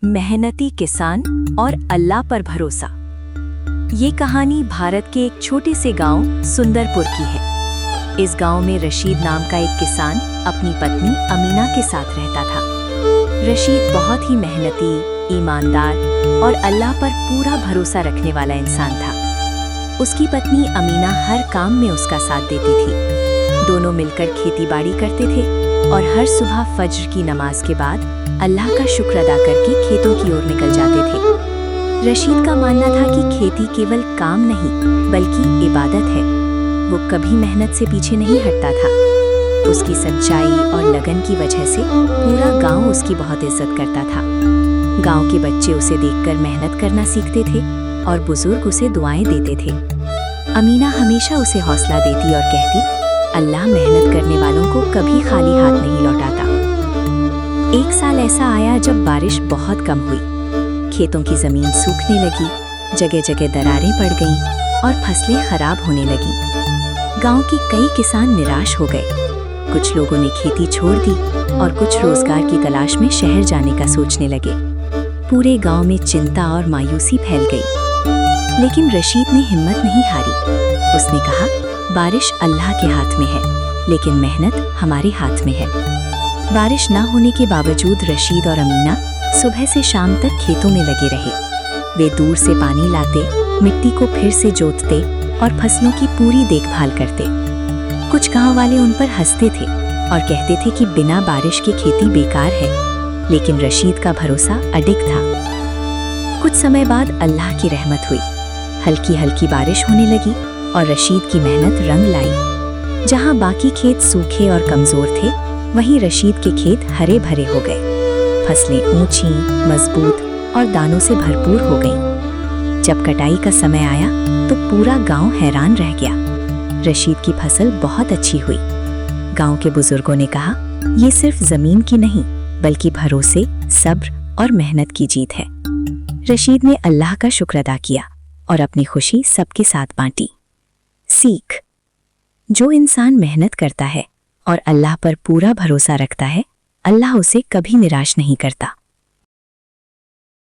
मेहनती किसान और अल्लाह पर भरोसा। ये कहानी भारत के एक छोटे से गांव सुंदरपुर की है। इस गांव में रशीद नाम का एक किसान अपनी पत्नी अमीना के साथ रहता था। रशीद बहुत ही मेहनती, ईमानदार और अल्लाह पर पूरा भरोसा रखने वाला इंसान था। उसकी पत्नी अमीना हर काम में उसका साथ देती थी। दोनों मिलकर खेती बाड़ी करते थे और हर सुबह फज्र की नमाज के बाद अल्लाह का शुक्र अदा करके खेतों की ओर निकल जाते थे। रशीद का मानना था कि खेती केवल काम नहीं बल्कि इबादत है। वो कभी मेहनत से पीछे नहीं हटता था। उसकी सच्चाई और लगन की वजह से पूरा गांव उसकी बहुत इज्जत करता था। गांव के बच्चे उसे देखकर मेहनत करना सीखते थे और बुजुर्ग उसे दुआएं देते थे। अमीना हमेशा उसे हौसला देती और कहती, अल्लाह मेहनत करने वालों को कभी खाली हाथ नहीं लौटाता। एक साल ऐसा आया जब बारिश बहुत कम हुई। खेतों की जमीन सूखने लगी, जगह जगह दरारें पड़ गईं और फसलें खराब होने लगी। गांव के कई किसान निराश हो गए। कुछ लोगों ने खेती छोड़ दी और कुछ रोजगार की तलाश में शहर जाने का सोचने लगे। पूरे गांव में चिंता और मायूसी फैल गई। लेकिन रशीद ने हिम्मत नहीं हारी। उसने कहा, बारिश अल्लाह के हाथ में है, लेकिन मेहनत हमारे हाथ में है। बारिश न होने के बावजूद रशीद और अमीना सुबह से शाम तक खेतों में लगे रहे। वे दूर से पानी लाते, मिट्टी को फिर से जोतते और फसलों की पूरी देखभाल करते। कुछ गांव वाले उन पर हंसते थे और कहते थे कि बिना बारिश की खेती बेकार है, लेकिन रशीद का भरोसा अडिग था। कुछ समय बाद अल्लाह की रहमत हुई। हल्की हल्की बारिश होने लगी और रशीद की मेहनत रंग लाई। जहां बाकी खेत सूखे और कमजोर थे, वहीं रशीद के खेत हरे भरे हो गए। फसलें ऊंची, मजबूत और दानों से भरपूर हो गईं। जब कटाई का समय आया तो पूरा गांव हैरान रह गया। रशीद की फसल बहुत अच्छी हुई। गांव के बुजुर्गों ने कहा, ये सिर्फ जमीन की नहीं बल्कि भरोसे, सब्र और मेहनत की जीत है। रशीद ने अल्लाह का शुक्र अदा किया और अपनी खुशी सबके साथ बांटी। सीख: जो इंसान मेहनत करता है और अल्लाह पर पूरा भरोसा रखता है, अल्लाह उसे कभी निराश नहीं करता।